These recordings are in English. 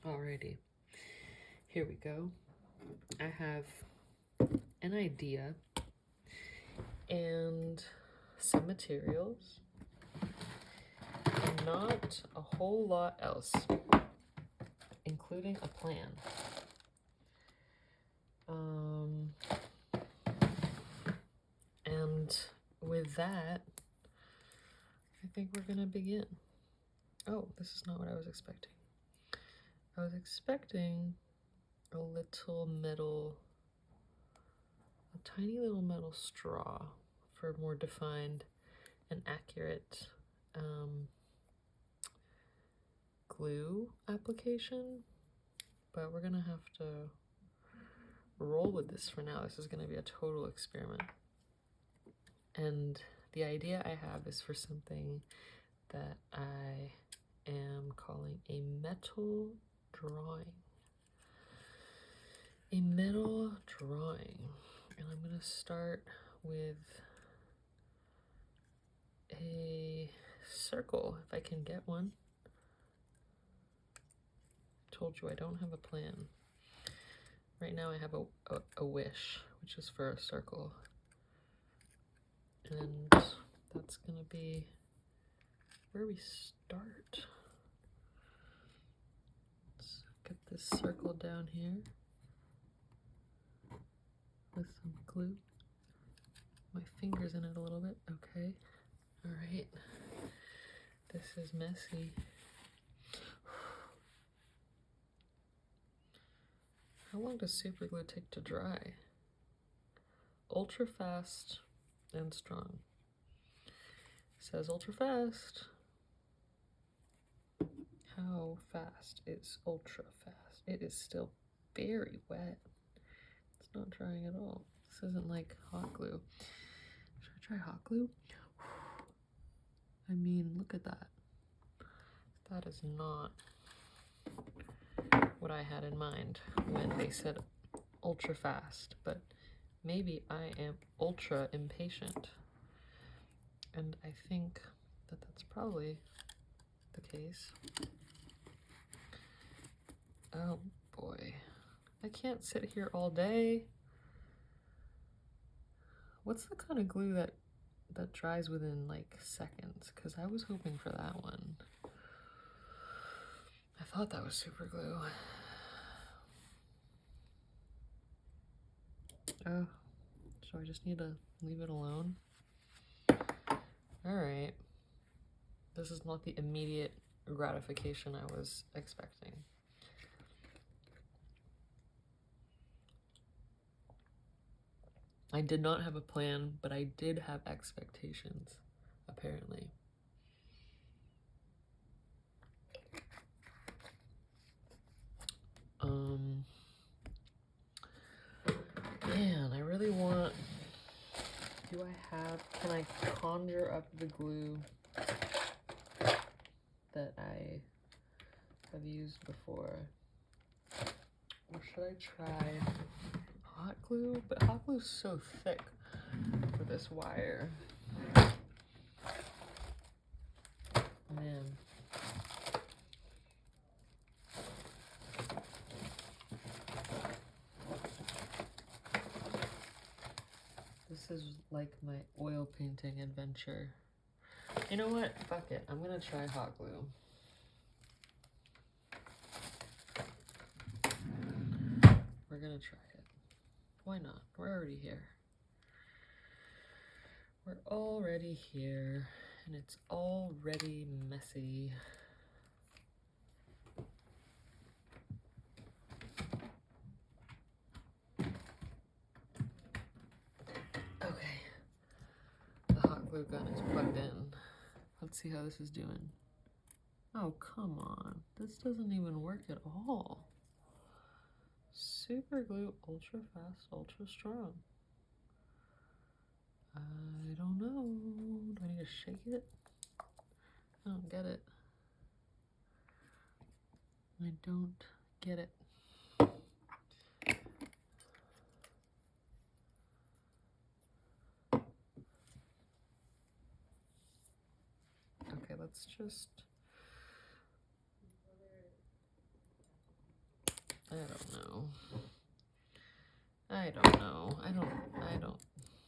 Alrighty, here we go. I have an idea and some materials and not a whole lot else, including a plan. And with that, I think we're gonna begin. Oh, this is not what I was expecting. I was expecting a tiny little metal straw for more defined and accurate glue application, but we're gonna have to roll with this for now. This is gonna be a total experiment. And the idea I have is for something that I am calling a metal drawing. A metal drawing. And I'm gonna start with a circle, if I can get one. Told you I don't have a plan. Right now I have a wish, which is for a circle. And that's gonna be where we start. Let's get this circle down here with some glue. My fingers in it a little bit, okay. All right, this is messy. How long does super glue take to dry? Ultra fast and strong. It says ultra fast. How fast is ultra fast? It is still very wet. It's not drying at all. This isn't like hot glue. Should I try hot glue? I mean, look at that. That is not what I had in mind when they said ultra fast, but maybe I am ultra impatient. And I think that that's probably the case. Oh boy, I can't sit here all day. What's the kind of glue that dries within like seconds? Because I was hoping for that one. I thought that was super glue. Oh, so I just need to leave it alone? All right. This is not the immediate gratification I was expecting. I did not have a plan, but I did have expectations, apparently. Man, I really want... Can I conjure up the glue that I have used before? Or should I try hot glue? But hot glue is so thick for this wire. Man. This is like my oil painting adventure. You know what? Fuck it. I'm gonna try hot glue. We're gonna try it. Why not? We're already here. We're already here, and it's already messy. Okay. The hot glue gun is plugged in. Let's see how this is doing. Oh, come on. This doesn't even work at all. Super glue, ultra fast, ultra strong. I don't know. Do I need to shake it? I don't get it. I don't get it. Okay, let's just... I don't know. I don't.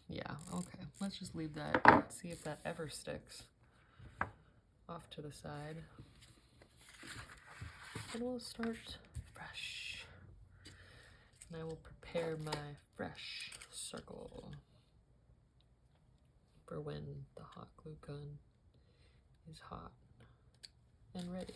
Yeah, okay. Let's just leave that. See if that ever sticks. Off to the side. And we'll start fresh. And I will prepare my fresh circle for when the hot glue gun is hot and ready.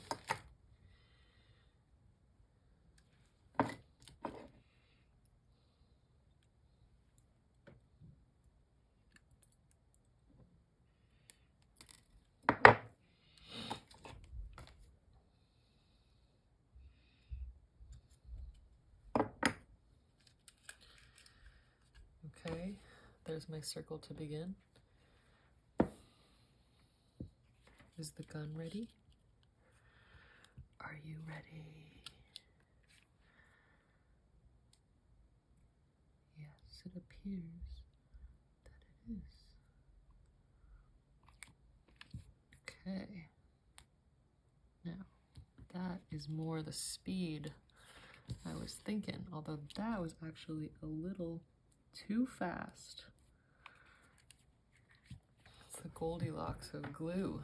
Okay, there's my circle to begin. Is the gun ready? Are you ready? Yes, it appears that it is. Okay. Now, that is more the speed I was thinking, although that was actually a little too fast. It's the Goldilocks of glue.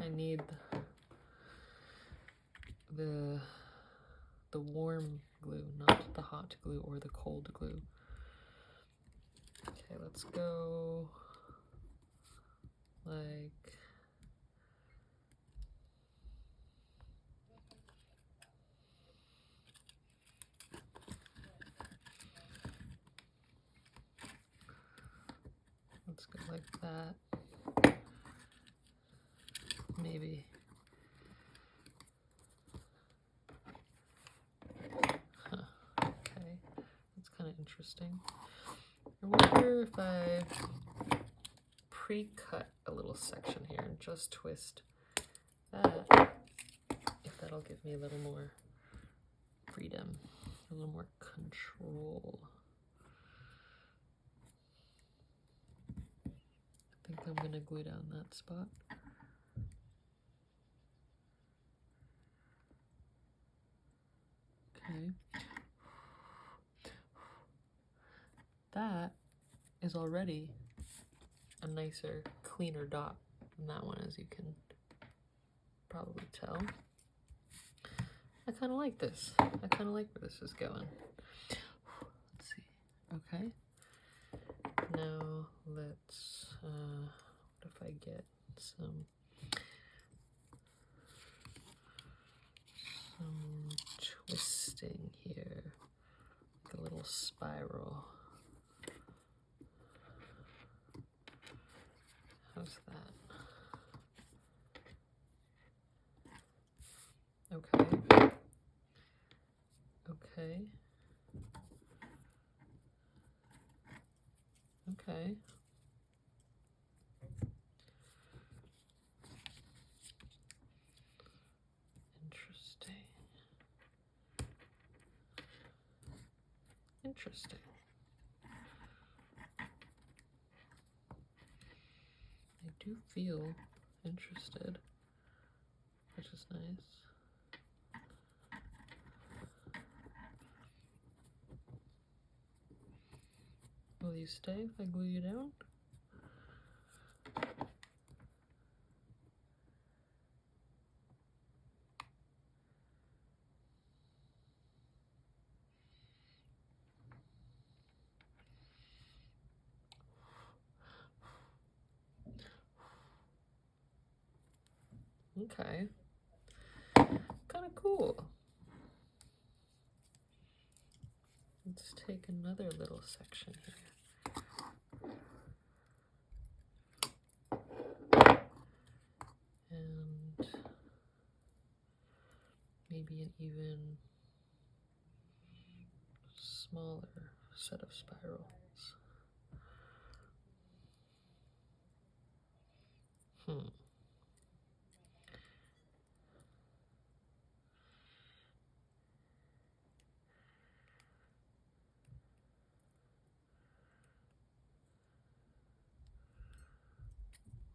I need the warm glue, not the hot glue or the cold glue. Okay, let's go like let's go like that. Maybe. Huh. Okay, that's kind of interesting. I wonder if I pre-cut a little section here and just twist that, if that'll give me a little more freedom, a little more control. I think I'm gonna glue down that spot. Okay. That is already a nicer, cleaner dot than that one, as you can probably tell. I kind of like this. I kind of like where this is going. Let's see. Okay. Now let's, what if I get some twisting here, like a little spiral. How's that? Okay. Okay. Okay. Interesting. Interesting. I do feel interested, which is nice. Will you stay if I glue you down? Okay. Kind of cool. Let's take another little section here. And maybe an even smaller set of spirals.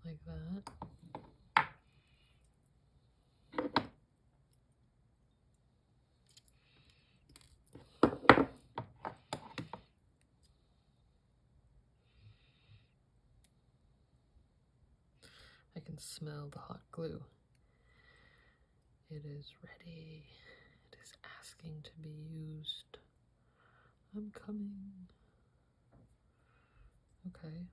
Like that. smell the hot glue. It is ready. It is asking to be used. I'm coming. Okay.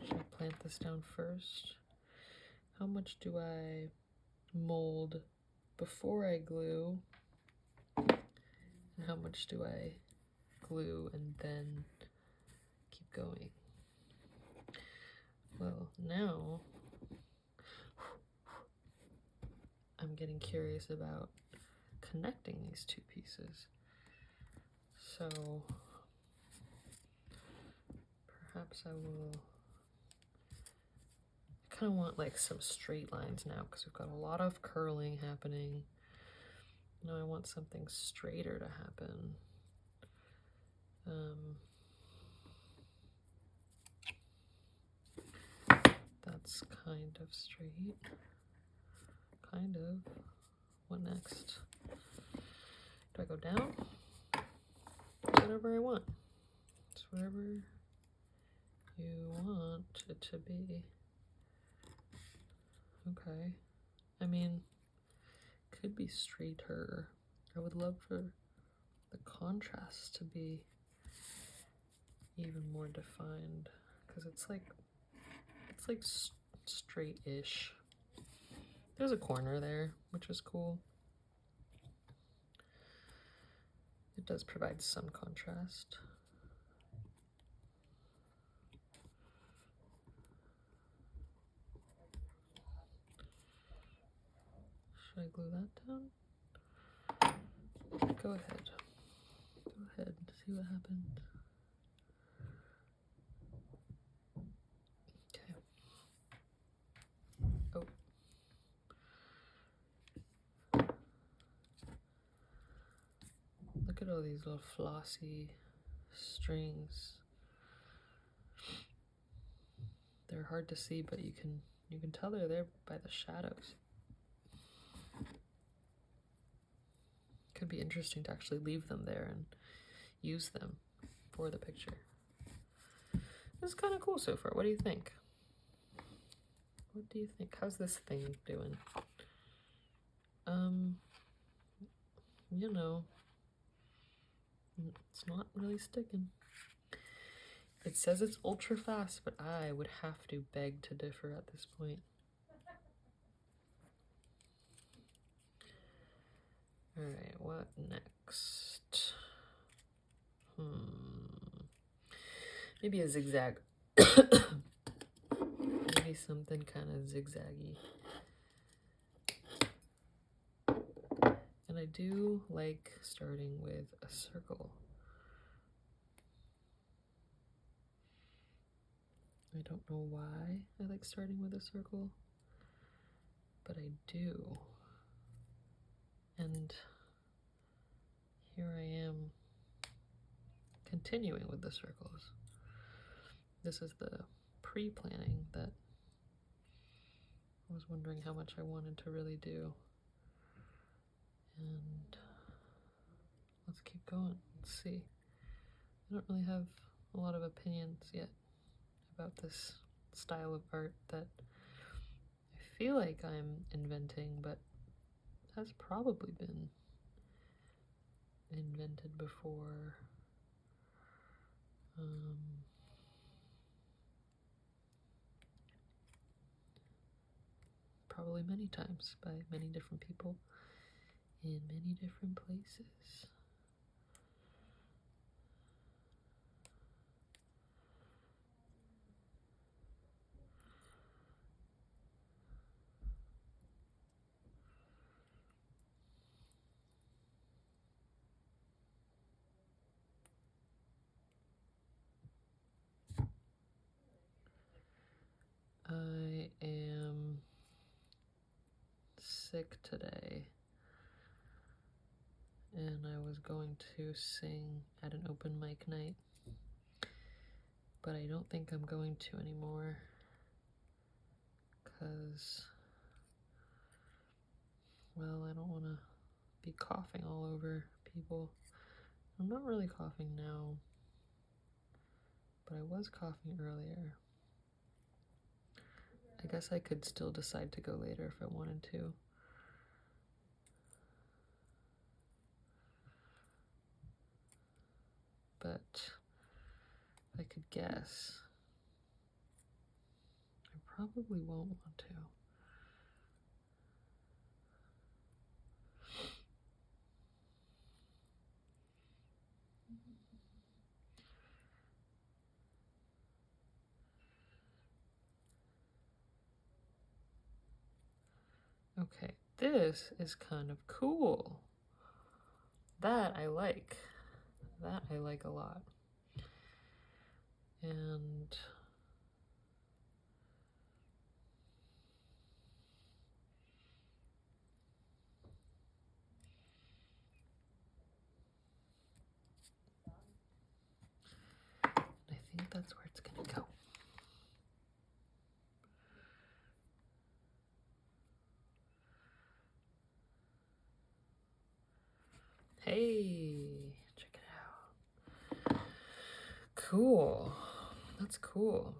Should I plant this down first? How much do I mold before I glue? And how much do I glue and then keep going? Well, now I'm getting curious about connecting these two pieces. So perhaps I will, I kind of want like some straight lines now because we've got a lot of curling happening. Now I want something straighter to happen. That's kind of straight. Kind of. What next? Do I go down? Whatever I want. It's whatever you want it to be. Okay. I mean, could be straighter. I would love for the contrast to be even more defined because it's like straight-ish. There's a corner there, which is cool. It does provide some contrast. Should I glue that down? Go ahead. Go ahead, see what happens. Okay. Oh. Look at all these little flossy strings. They're hard to see, but you can tell they're there by the shadows. Could be interesting to actually leave them there and use them for the picture. This is kind of cool so far. What do you think? What do you think? How's this thing doing? You know, it's not really sticking. It says it's ultra fast, but I would have to beg to differ at this point. All right, what next? Maybe a zigzag. Maybe something kind of zigzaggy. And I do like starting with a circle. I don't know why I like starting with a circle, but I do. And here I am continuing with the circles. This is the pre-planning that I was wondering how much I wanted to really do. And let's keep going. Let's see. I don't really have a lot of opinions yet about this style of art that I feel like I'm inventing, but has probably been invented before. Probably many times by many different people in many different places. I am sick today, and I was going to sing at an open mic night, but I don't think I'm going to anymore, because, well, I don't want to be coughing all over people. I'm not really coughing now, but I was coughing earlier. I guess I could still decide to go later if I wanted to. But if I could guess, I probably won't want to. Okay, this is kind of cool. That I like. That I like a lot. And I think that's where it's gonna go. Hey, check it out. Cool. That's cool.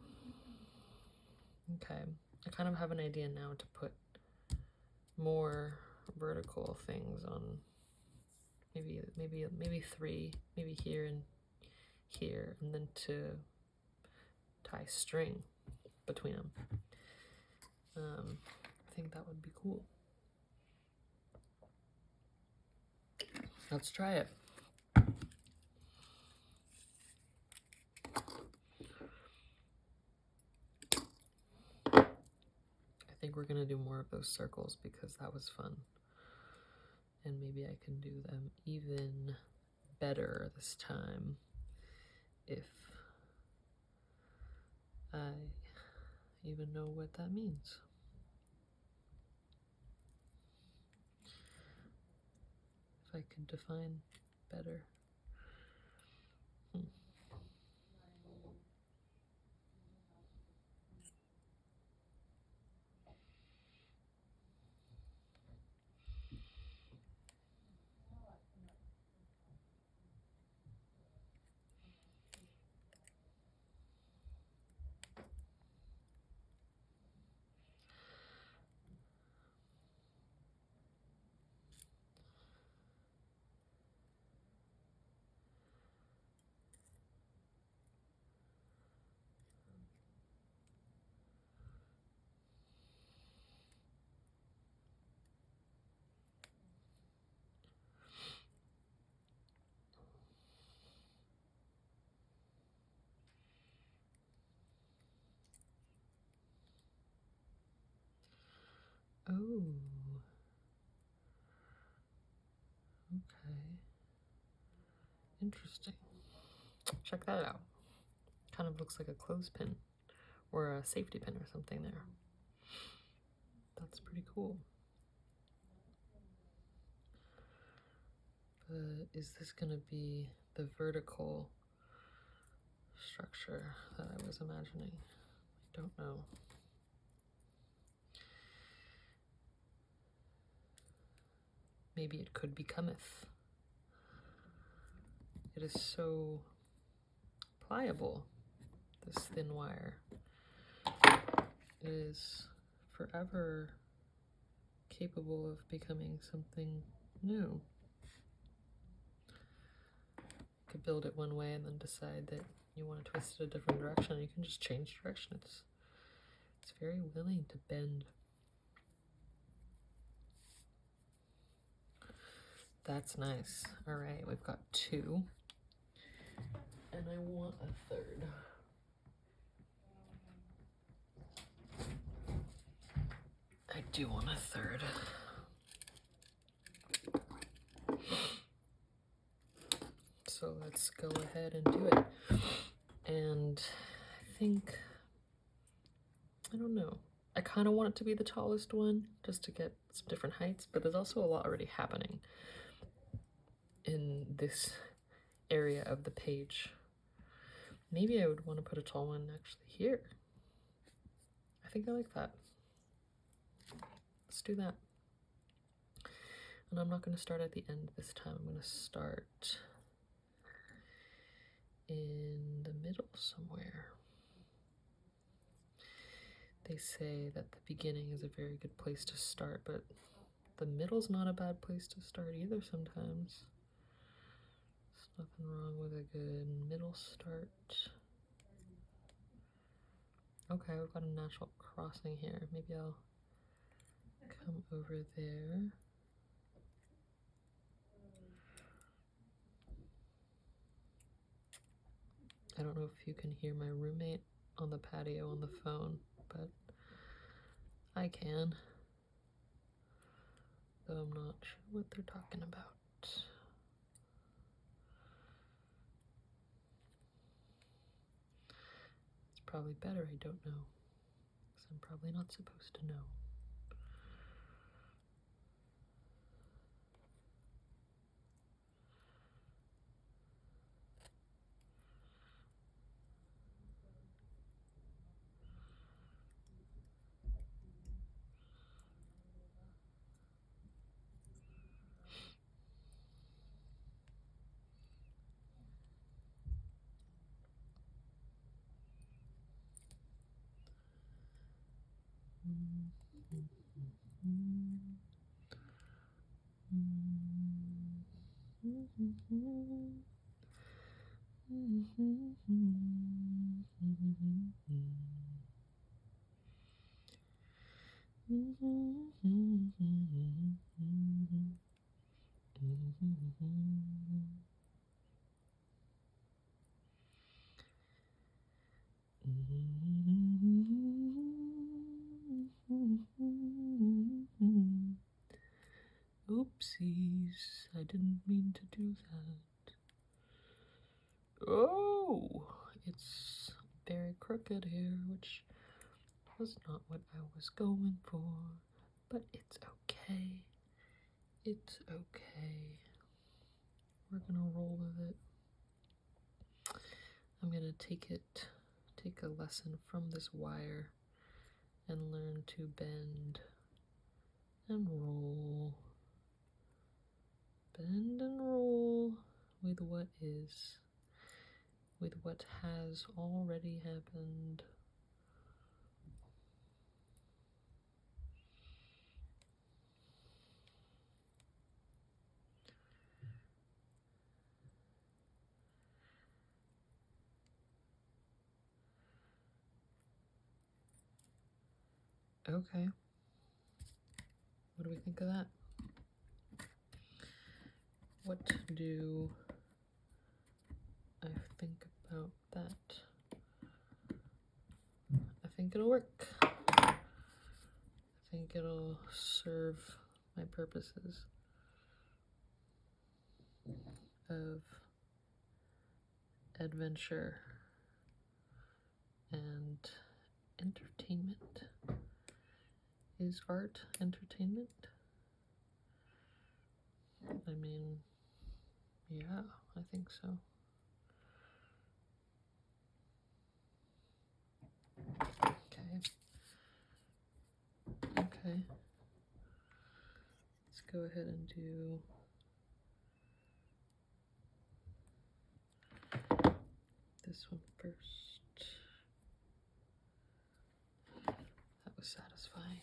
Okay, I kind of have an idea now to put more vertical things on. Maybe 3, maybe here and here, and then to tie string between them. I think that would be cool. Let's try it. I think we're gonna do more of those circles because that was fun. And maybe I can do them even better this time if I even know what that means. If I could define better. Oh. Okay. Interesting. Check that out. Kind of looks like a clothespin or a safety pin or something there. That's pretty cool. But is this gonna be the vertical structure that I was imagining? I don't know. Maybe it could becometh. It is so pliable, this thin wire. It is forever capable of becoming something new. You could build it one way and then decide that you want to twist it a different direction. You can just change direction. It's very willing to bend. That's nice. All right, we've got 2. And I want a 3rd. I do want a 3rd. So let's go ahead and do it. And I think, I don't know. I kind of want it to be the tallest one just to get some different heights, but there's also a lot already happening in this area of the page. Maybe I would want to put a tall one actually here. I think I like that. Let's do that. And I'm not going to start at the end this time. I'm going to start in the middle somewhere. They say that the beginning is a very good place to start, but the middle's not a bad place to start either sometimes. There's nothing wrong with a good middle start. Okay, we've got a natural crossing here. Maybe I'll come over there. I don't know if you can hear my roommate on the patio on the phone, but I can. Though I'm not sure what they're talking about. It's probably better I don't know, because I'm probably not supposed to know. Oopsies, I didn't mean to do that. Oh, it's very crooked here, which was not what I was going for, but it's okay. It's okay. We're gonna roll with it. I'm gonna take a lesson from this wire and learn to bend and roll. Bend and roll with what is, with what has already happened. Okay. What do we think of that? What do I think about that? I think it'll work. I think it'll serve my purposes of adventure and entertainment. Is art entertainment? I mean, yeah, I think so. Okay. Okay. Let's go ahead and do this one first. That was satisfying.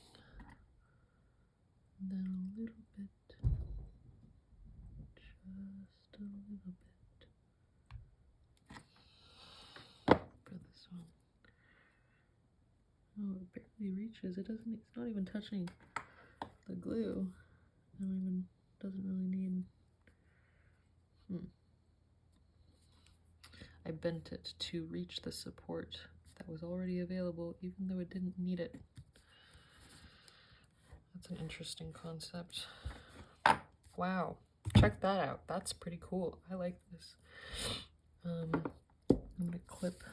And then a little bit. Just a little bit. For this one. Oh, it barely reaches. It doesn't, it's not even touching the glue. Doesn't really need. I bent it to reach the support that was already available, even though it didn't need it. That's an interesting concept. Wow, check that out. That's pretty cool. I like this. I'm gonna clip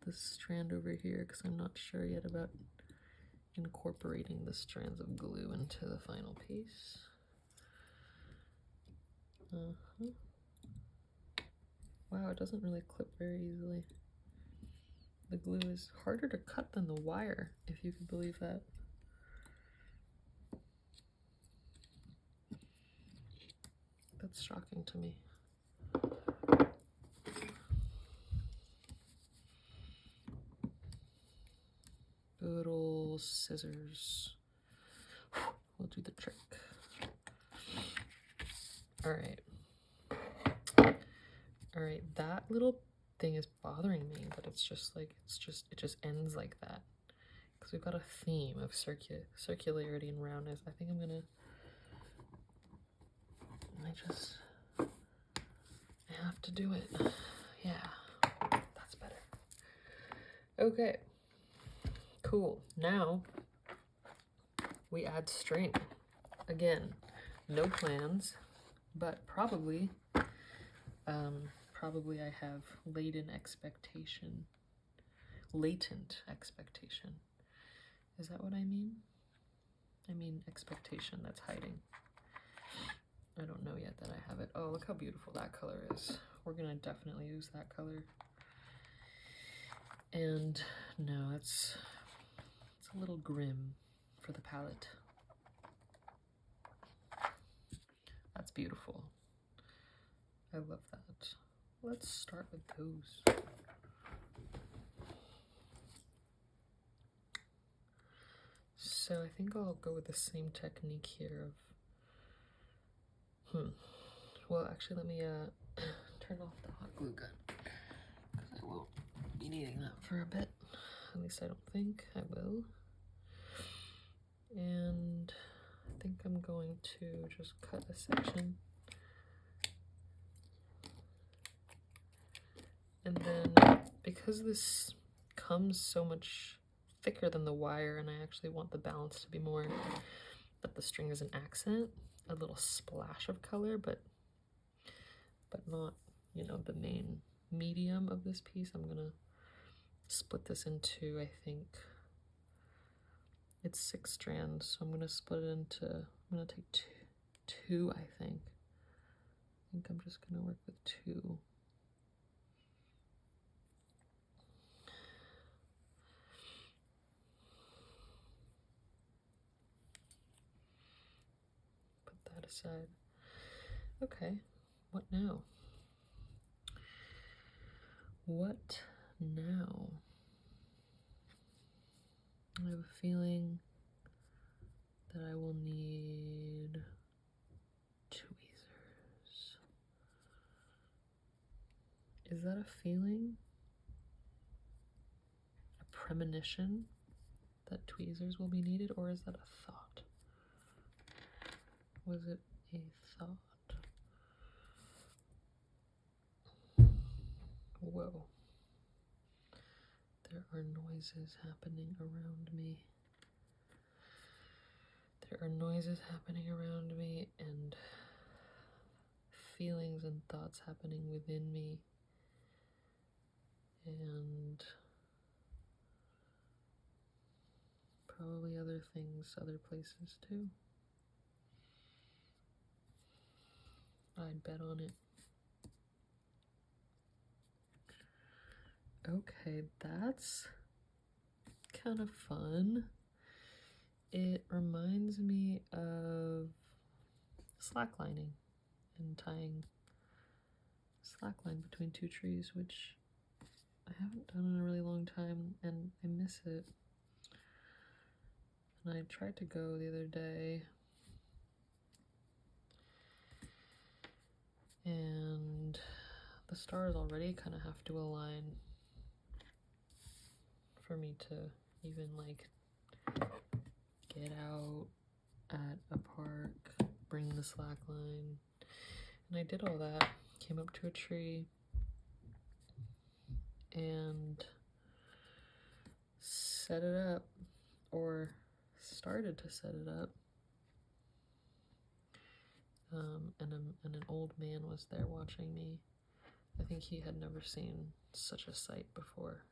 this strand over here because I'm not sure yet about incorporating the strands of glue into the final piece. Wow, it doesn't really clip very easily. The glue is harder to cut than the wire, if you could believe that. That's shocking to me. scissors. We'll do the trick. All right. All right, that little thing is bothering me, but it's just like, it just ends like that. Because we've got a theme of circularity and roundness. I think I'm gonna, I have to do it. Yeah, that's better. Okay, cool. Now we add string. Again, no plans, but probably I have latent expectation. Is that what I mean? I mean expectation that's hiding. I don't know yet that I have it. Oh, look how beautiful that color is. We're gonna definitely use that color. And no, it's a little grim for the palette. That's beautiful. I love that. Let's start with those. So I think I'll go with the same technique here of, well, actually let me turn off the hot glue gun, because I won't be needing that for a bit. At least I don't think I will. And I think I'm going to just cut a section. And then, because this comes so much thicker than the wire, and I actually want the balance to be more, but the string is an accent, a little splash of color, but not, you know, the main medium of this piece. I'm gonna split this into, I think it's 6 strands, so I'm gonna split it into, I'm gonna take two, I think I'm just gonna work with 2. Aside. Okay, what now? What now? I have a feeling that I will need tweezers. Is that a feeling? A premonition that tweezers will be needed, or is that a thought? Was it a thought? Whoa. There are noises happening around me. There are noises happening around me, and feelings and thoughts happening within me. And probably other things, other places too. I'd bet on it. Okay, that's kind of fun. It reminds me of slacklining and tying slackline between 2 trees, which I haven't done in a really long time, and I miss it. And I tried to go the other day, and the stars already kind of have to align for me to even like get out at a park, bring the slack line. And I did all that, came up to a tree and set it up, or started to set it up. And an old man was there watching me. I think he had never seen such a sight before.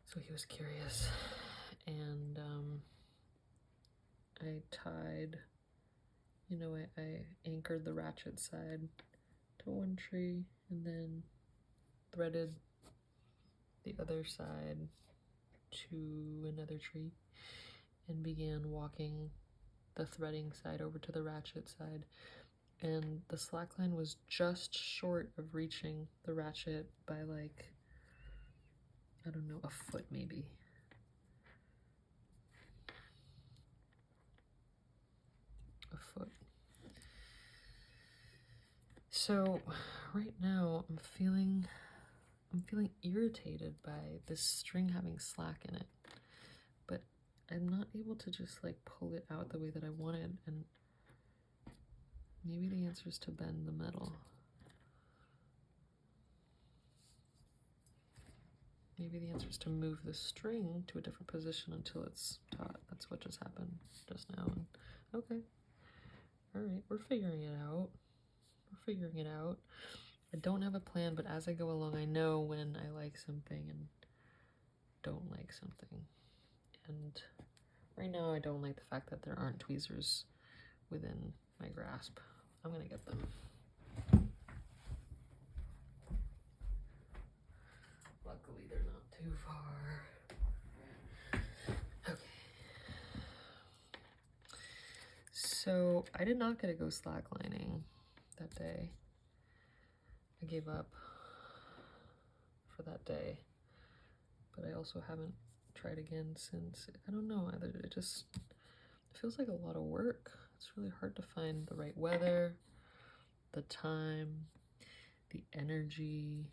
So he was curious, and I tied, you know, I anchored the ratchet side to one tree and then threaded the other side to another tree and began walking the threading side over to the ratchet side. And the slackline was just short of reaching the ratchet by like, I don't know, a foot maybe. a foot. So right now I'm feeling irritated by this string having slack in it, but I'm not able to just like pull it out the way that I wanted, and maybe the answer is to bend the metal. Maybe the answer is to move the string to a different position until it's taut. That's what just happened just now. And okay. All right, we're figuring it out. We're figuring it out. I don't have a plan, but as I go along, I know when I like something and don't like something. And right now, I don't like the fact that there aren't tweezers within my grasp. I'm gonna get them. Luckily, they're not too far. Okay. So I did not get to go slacklining that day. I gave up for that day, but I also haven't tried again since. I don't know, it just feels like a lot of work. It's really hard to find the right weather, the time, the energy,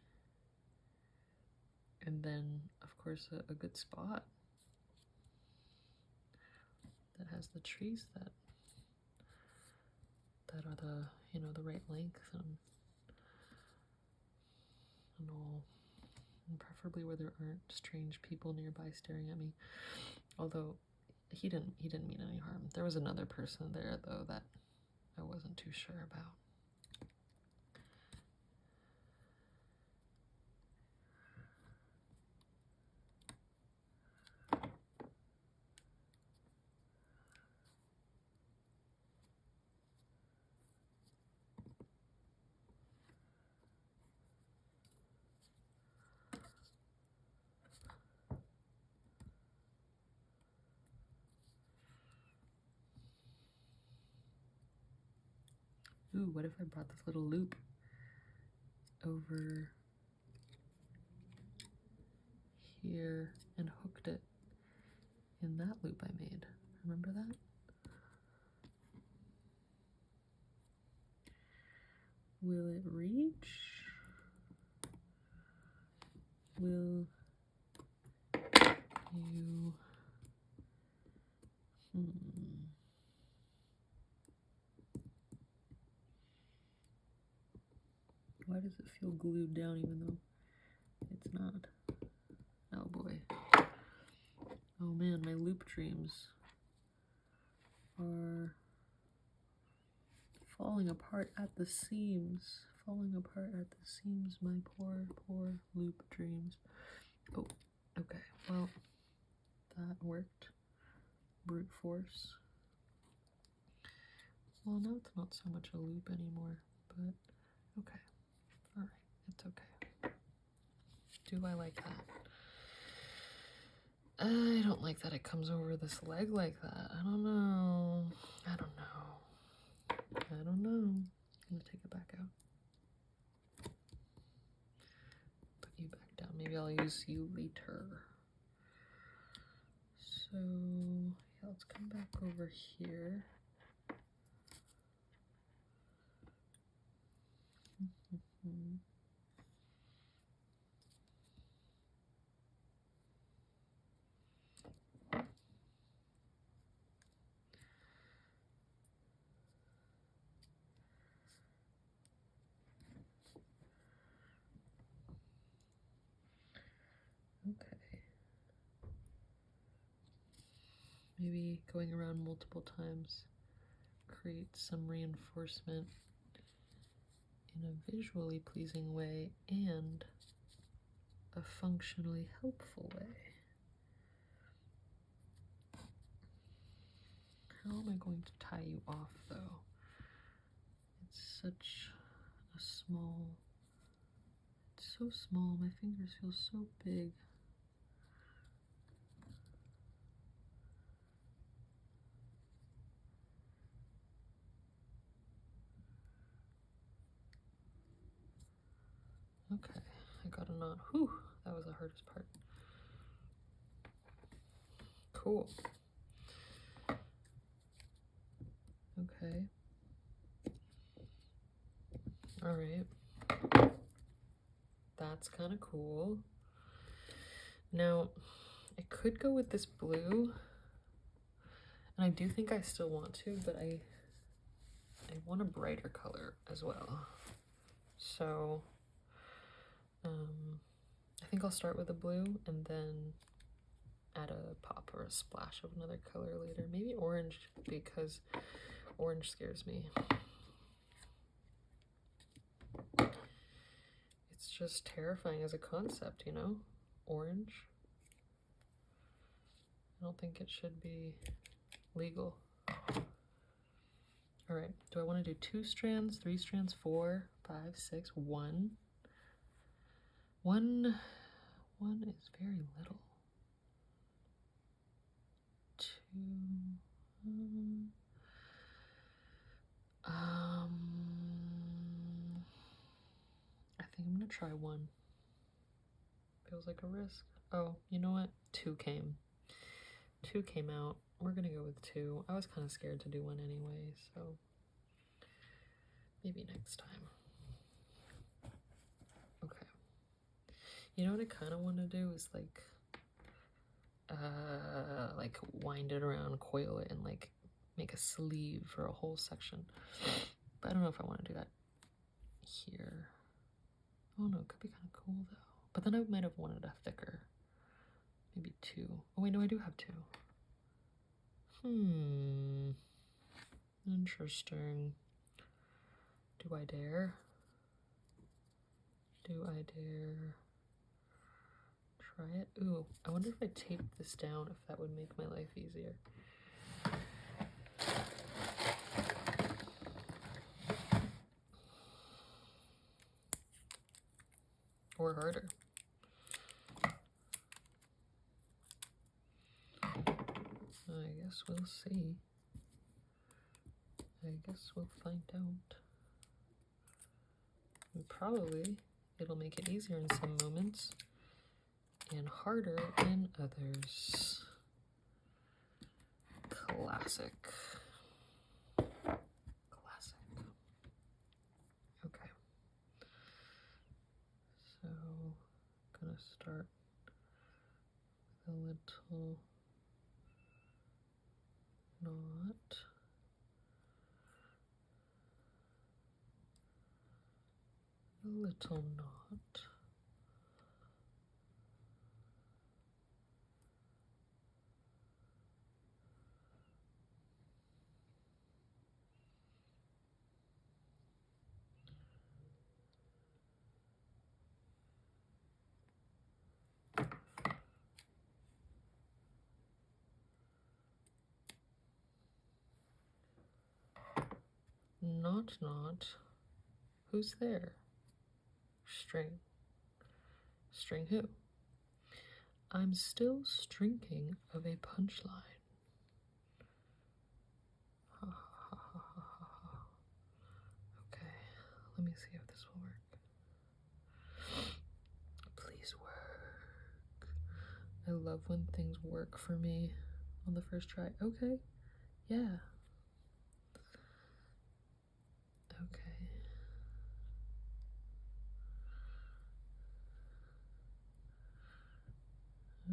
and then of course a good spot that has the trees that are the, you know, the right length and all, and preferably where there aren't strange people nearby staring at me. Although he didn't mean any harm. There was another person there though that I wasn't too sure about. Ooh, what if I brought this little loop over here and hooked it in that loop I made? Remember that? Will it reach? Will you? Why does it feel glued down even though it's not? Oh boy. Oh man, my loop dreams are falling apart at the seams. Falling apart at the seams, my poor, poor loop dreams. Oh, okay. Well, that worked. Brute force. Well, now it's not so much a loop anymore, but okay. All right, it's okay. Do I like that? I don't like that it comes over this leg like that. I don't know. I don't know. I don't know. I'm gonna take it back out. Put you back down. Maybe I'll use you later. So, yeah, let's come back over here. Okay. Maybe going around multiple times creates some reinforcement in a visually pleasing way and a functionally helpful way. How am I going to tie you off though? It's such a small, it's so small, my fingers feel so big. Okay, I got a knot. Whew, that was the hardest part. Cool. Okay. Okay. All right. That's kind of cool. Now, I could go with this blue, and I do think I still want to, but I want a brighter color as well. So, I think I'll start with the blue and then add a pop or a splash of another color later. Maybe orange, because orange scares me. It's just terrifying as a concept, you know? Orange. I don't think it should be legal. All right, do I want to do 2 strands, 3 strands, 4, 5, 6, 1? One is very little. 2, I think I'm gonna try 1. Feels like a risk. Oh, you know what? 2 came out. We're gonna go with 2. I was kind of scared to do 1 anyway, so maybe next time. Okay. You know what I kind of want to do is like wind it around, coil it, and like make a sleeve for a whole section. But I don't know if I want to do that here. Oh no, it could be kind of cool though. But then I might have wanted a thicker, maybe 2. Oh wait, no, I do have 2. Interesting. Do I dare? Do I dare try it? Ooh, I wonder if I taped this down, if that would make my life easier. Or harder. I guess we'll see. I guess we'll find out. And probably it'll make it easier in some moments and harder in others. Classic. Classic. Okay. So, gonna start with a little knot. A little knot. Knot. Who's there? String. String who? I'm still strinking of a punchline. Ha ha ha ha ha ha. Okay, let me see if this will work. Please work. I love when things work for me on the first try. Okay, yeah. Okay.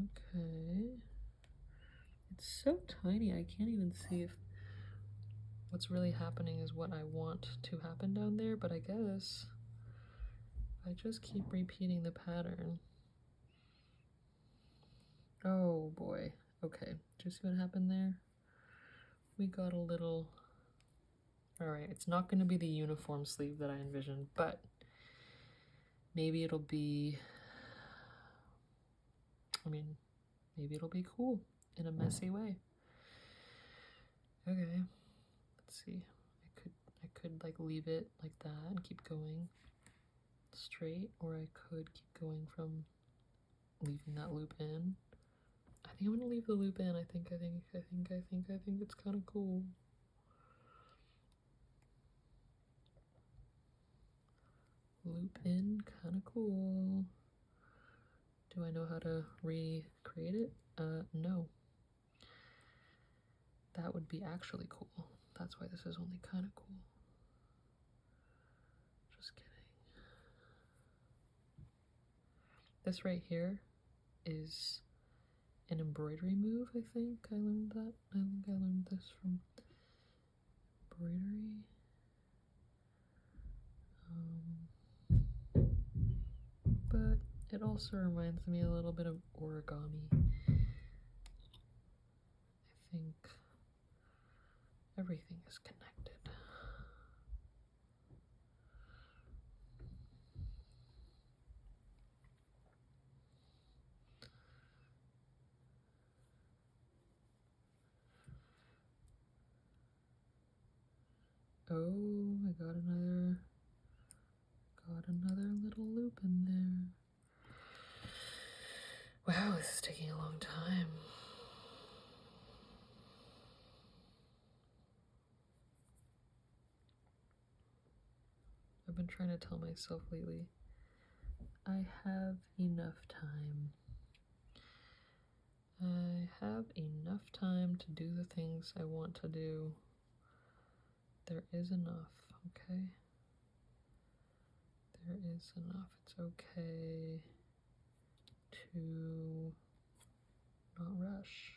Okay. It's so tiny, I can't even see if what's really happening is what I want to happen down there, but I guess I just keep repeating the pattern. Oh boy. Okay, do you see what happened there? We got a little... Alright, it's not going to be the uniform sleeve that I envisioned, but maybe it'll be... I mean, maybe it'll be cool in a messy way. Okay, let's see. I could like leave it like that and keep going straight, or I could keep going from leaving that loop in. I think I'm gonna leave the loop in. I think it's kind of cool. Loop in, kind of cool. Do I know how to recreate it? No. That would be actually cool. That's why this is only kind of cool. Just kidding. This right here is an embroidery move, I think. I learned that. I think I learned this from embroidery. But it also reminds me a little bit of origami. I think everything is connected. Oh, I got another little loop in there. Wow, this is taking a long time. I've been trying to tell myself lately, I have enough time. I have enough time to do the things I want to do. There is enough, okay? There is enough. It's okay to not rush.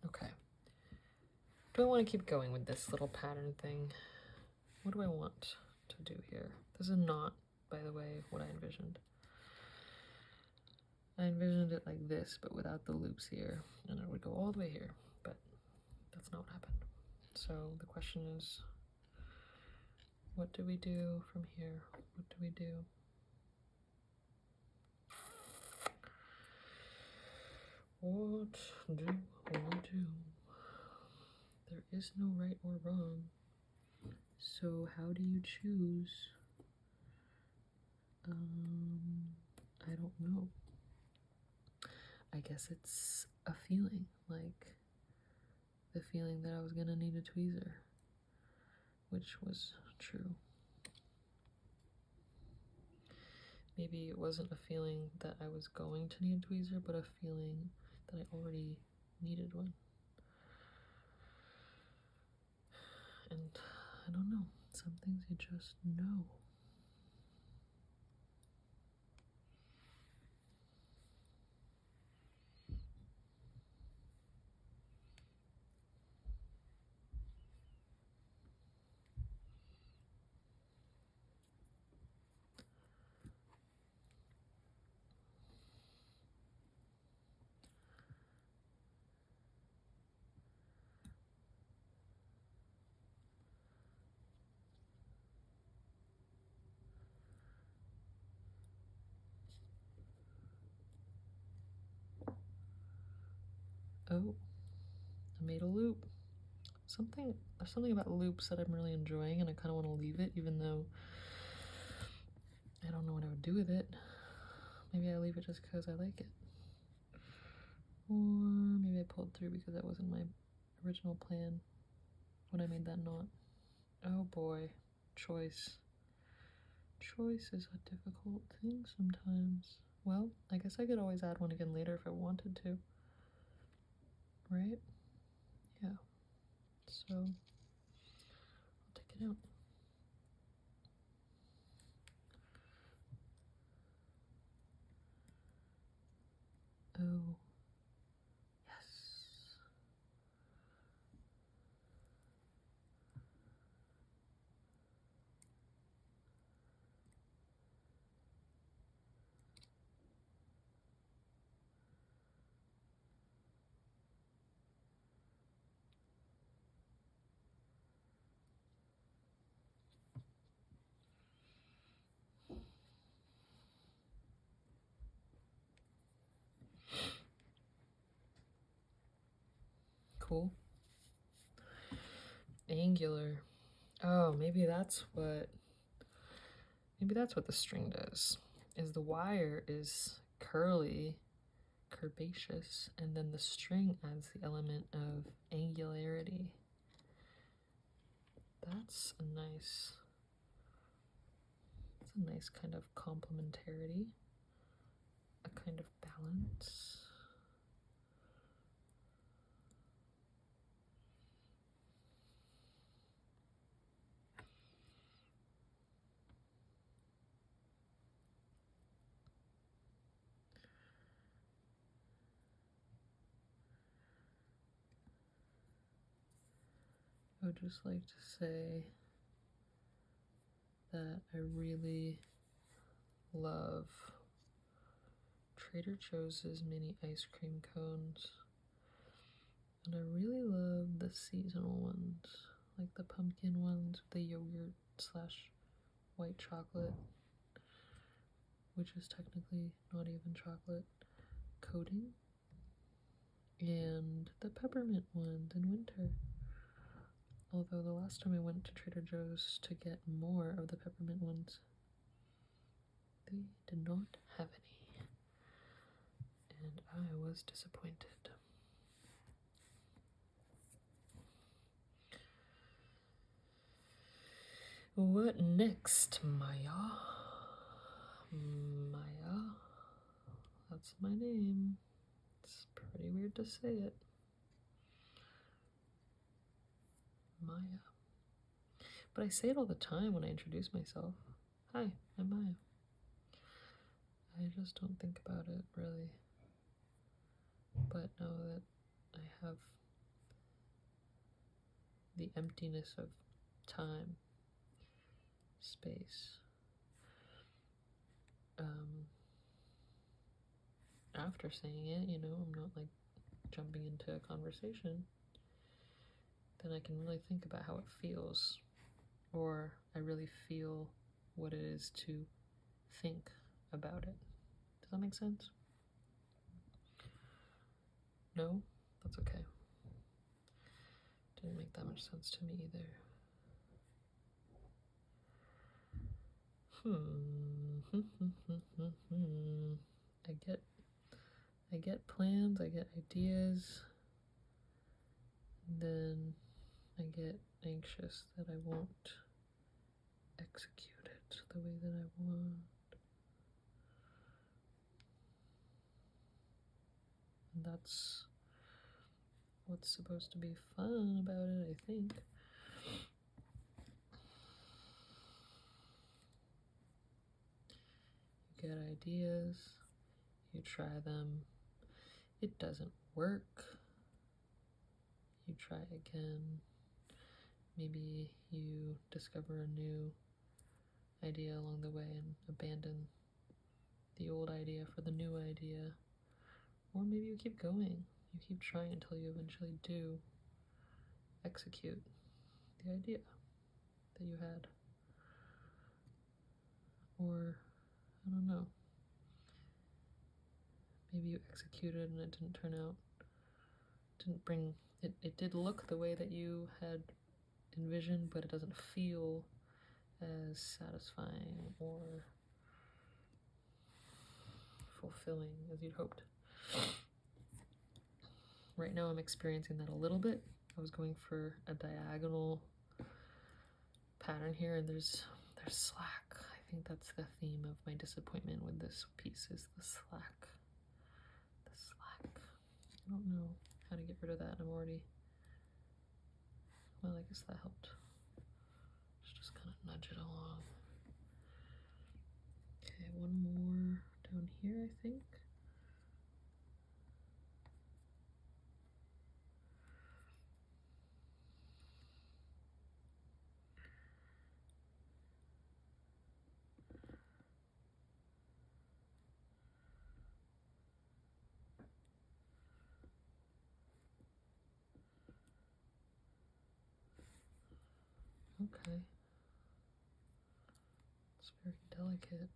Okay. Do I want to keep going with this little pattern thing? What do I want to do here? This is not, by the way, what I envisioned. I envisioned it like this, but without the loops here, and it would go all the way here, but that's not what happened. So the question is, what do we do from here? What do we do? What do we do? There is no right or wrong. So how do you choose? I don't know. I guess it's a feeling, like the feeling that I was gonna need a tweezer, which was true. Maybe it wasn't a feeling that I was going to need a tweezer, but a feeling that I already needed one. And I don't know, some things you just know. Oh, I made a loop. There's something about loops that I'm really enjoying, and I kind of want to leave it, even though I don't know what I would do with it. Maybe I leave it just because I like it. Or maybe I pulled through because that wasn't my original plan when I made that knot. Oh boy, choice. Choice is a difficult thing sometimes. Well, I guess I could always add one again later if I wanted to. Right? Yeah. So, I'll take it out. Oh. Yes. Cool. Angular. Oh, maybe that's what the string does. Is the wire is curly, curvaceous, and then the string adds the element of angularity. That's a nice kind of complementarity, a kind of balance. would just like to say that I really love Trader Joe's mini ice cream cones. And I really love the seasonal ones, like the pumpkin ones with the yogurt / white chocolate, which is technically not even chocolate, coating, and the peppermint ones in winter. Although the last time I went to Trader Joe's to get more of the peppermint ones, they did not have any, and I was disappointed. What next, Maya? Maya? That's my name. It's pretty weird to say it. Maya. But I say it all the time when I introduce myself. Hi, I'm Maya. I just don't think about it, really. But now that I have the emptiness of time, space, after saying it, you know, I'm not like jumping into a conversation, then I can really think about how it feels, or I really feel what it is to think about it. Does that make sense? No? That's okay. Didn't make that much sense to me either. I get plans, I get ideas, and then I get anxious that I won't execute it the way that I want. And that's what's supposed to be fun about it, I think. You get ideas, you try them, it doesn't work, you try again, maybe you discover a new idea along the way and abandon the old idea for the new idea, or maybe you keep going, you keep trying until you eventually do execute the idea that you had. Or, I don't know, maybe you executed and it didn't turn out, didn't bring, it did look the way that you had envisioned, but it doesn't feel as satisfying or fulfilling as you'd hoped. Right now I'm experiencing that a little bit. I was going for a diagonal pattern here, and there's slack. I think that's the theme of my disappointment with this piece, is the slack. The slack. I don't know how to get rid of that. I'm already, well, I guess that helped. Just kind of nudge it along. Okay, one more down here, I think. Okay. It's very delicate.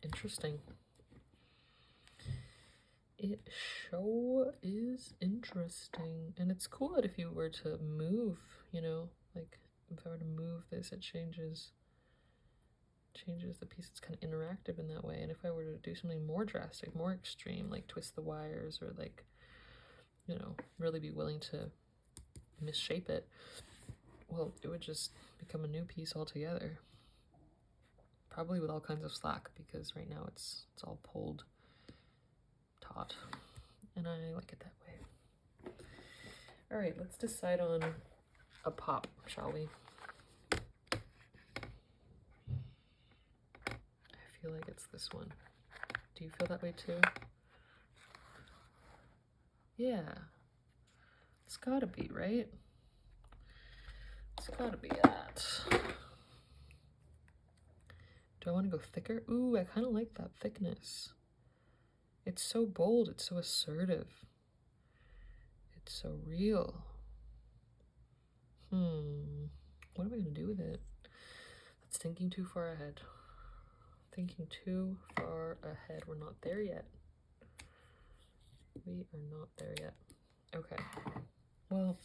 Interesting. It sure is interesting. And it's cool that if you were to move, you know, like if I were to move this, it changes the piece. It's kind of interactive in that way. And if I were to do something more drastic, more extreme, like twist the wires or like, you know, really be willing to misshape it, well, it would just become a new piece altogether. Probably with all kinds of slack, because right now it's all pulled taut, and I like it that way. All right, let's decide on a pop, shall we? I feel like it's this one. Do you feel that way too? Yeah. It's gotta be, right? It's gotta be that. Do I want to go thicker? Ooh, I kind of like that thickness. It's so bold. It's so assertive. It's so real. What am I going to do with it? That's thinking too far ahead. Thinking too far ahead. We're not there yet. We are not there yet. Okay. Well,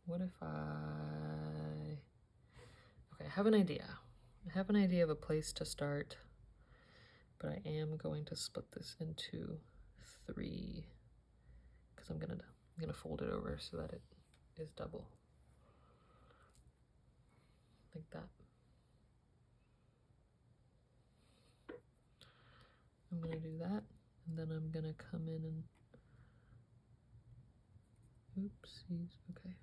what if okay, I have an idea. I have an idea of a place to start, but I am going to split this into 3 because I'm gonna fold it over so that it is double. Like that. I'm gonna do that, and then I'm gonna come in and oopsies, okay.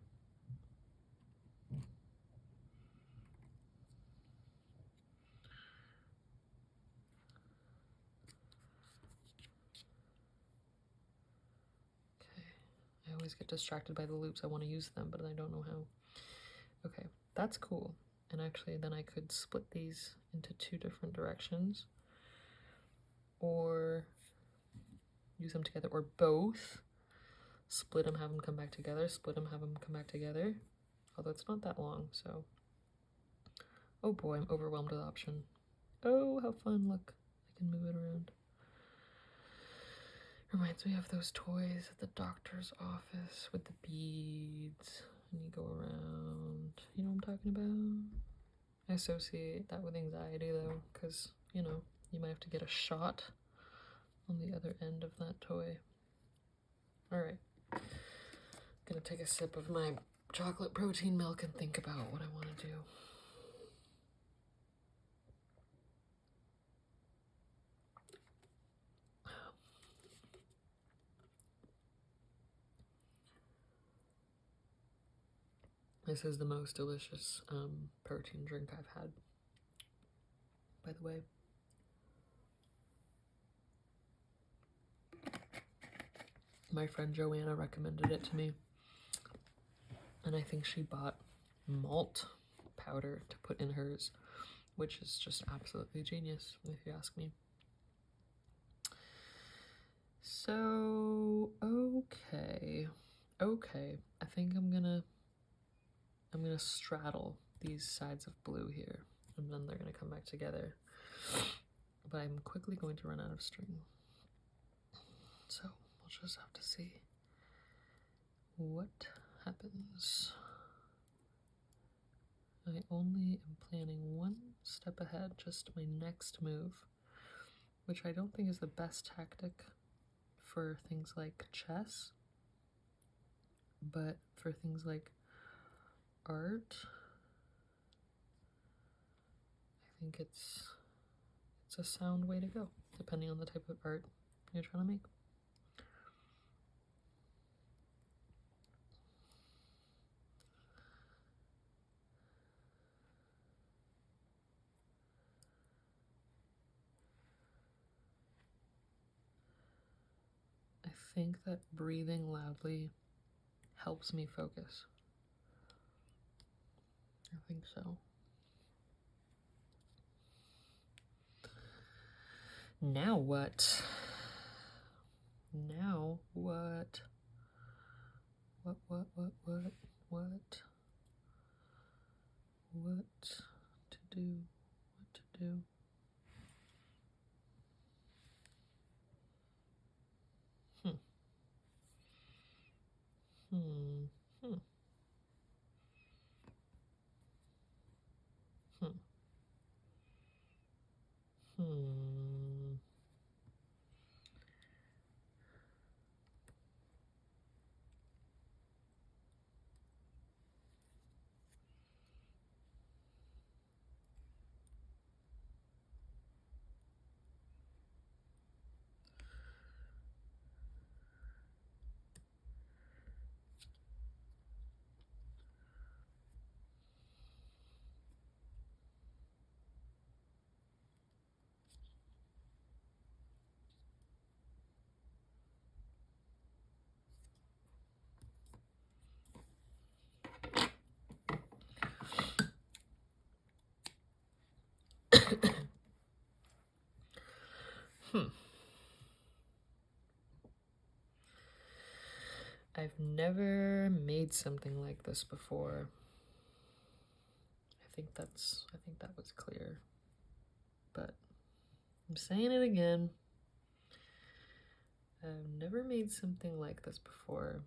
I always get distracted by the loops. I want to use them, but I don't know how. Okay, that's cool. And actually, then I could split these into 2 different directions, or use them together, or both. Split them, have them come back together. Split them, have them come back together. Although it's not that long, so. Oh boy, I'm overwhelmed with option. Oh, how fun! Look, I can move it around. Reminds me of those toys at the doctor's office with the beads, and you go around. You know what I'm talking about? I associate that with anxiety though, because, you know, you might have to get a shot on the other end of that toy. Alright. Gonna take a sip of my chocolate protein milk and think about what I want to do. This is the most delicious protein drink I've had, by the way. My friend Joanna recommended it to me, and I think she bought malt powder to put in hers, which is just absolutely genius, if you ask me. So, okay, I think I'm gonna straddle these sides of blue here, and then they're gonna come back together. But I'm quickly going to run out of string, so we'll just have to see what happens. I only am planning 1 step ahead, just my next move, which I don't think is the best tactic for things like chess, but for things like art, I think it's a sound way to go, depending on the type of art you're trying to make. I think that breathing loudly helps me focus. I think so. Now what? Now what? What to do? What to do? I've never made something like this before. I think that was clear. But I'm saying it again. I've never made something like this before.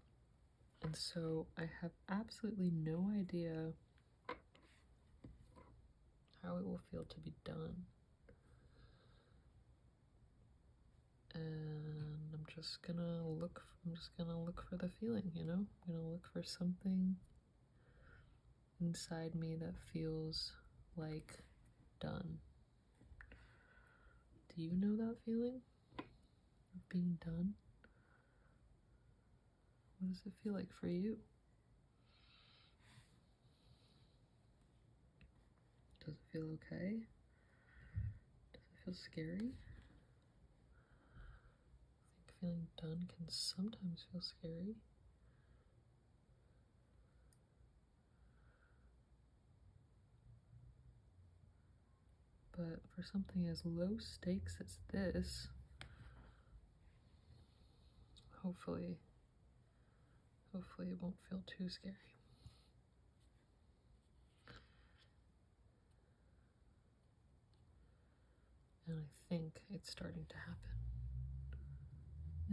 And so I have absolutely no idea how it will feel to be done. And I'm just gonna look for the feeling, you know? I'm gonna look for something inside me that feels like done. Do you know that feeling of being done? What does it feel like for you? Does it feel okay? Does it feel scary? I think feeling done can sometimes feel scary. But for something as low stakes as this, hopefully it won't feel too scary. And I think it's starting to happen.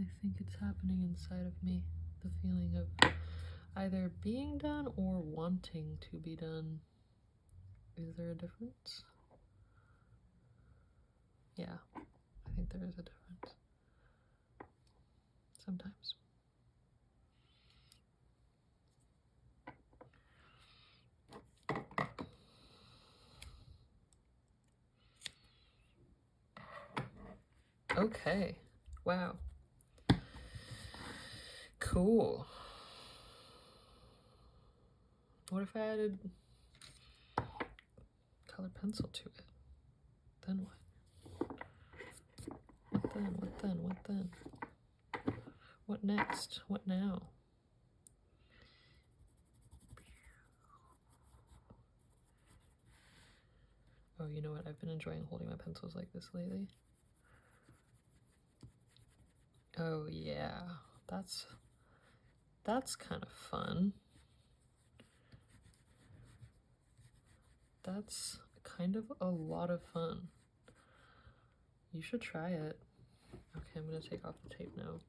I think it's happening inside of me. The feeling of either being done or wanting to be done. Is there a difference? Yeah, I think there is a difference. Sometimes. Okay. Wow. Cool. What if I added color pencil to it? Then what? What then? What then? What then? What next? What now? Oh, you know what? I've been enjoying holding my pencils like this lately. Oh yeah, that's kind of fun. That's kind of a lot of fun. You should try it. Okay, I'm gonna take off the tape now.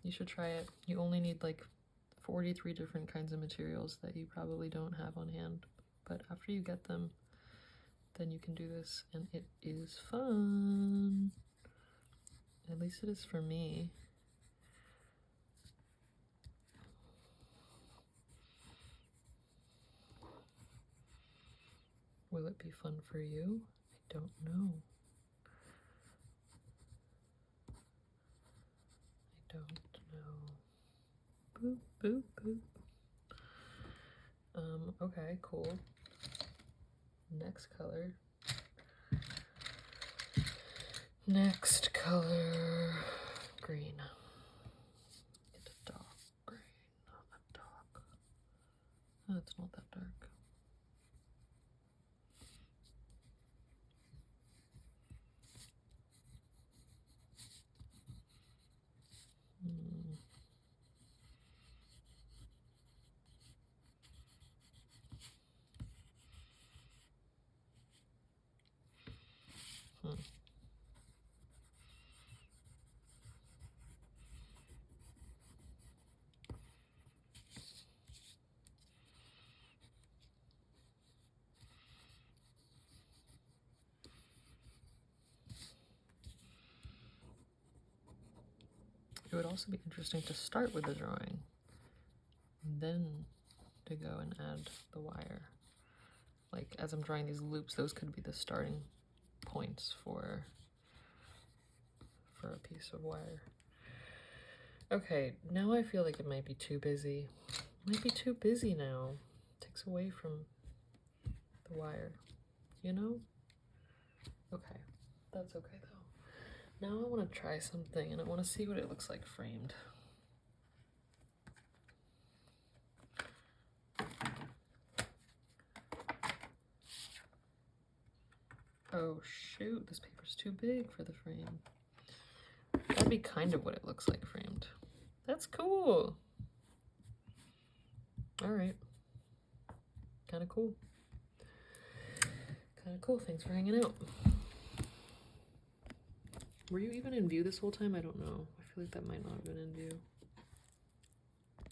You should try it. You only need like 43 different kinds of materials that you probably don't have on hand. But after you get them, then you can do this, and it is fun. At least it is for me. Will it be fun for you? I don't know. I don't know. Boop, boop, boop. Okay, cool. Next color. Next color. Green. Get a dark green, not that dark. Oh, it's not that dark. It would also be interesting to start with the drawing, and then to go and add the wire. Like, as I'm drawing these loops, those could be the starting points for a piece of wire. Okay, now I feel like it might be too busy. It might be too busy now. It takes away from the wire, you know? Okay, that's okay though. Now I want to try something, and I want to see what it looks like framed. shoot, this paper's too big for the frame. That'd be kind of what it looks like framed. That's cool. All right. Kind of cool. Kind of cool. Thanks for hanging out. Were you even in view this whole time? I don't know. I feel like that might not have been in view.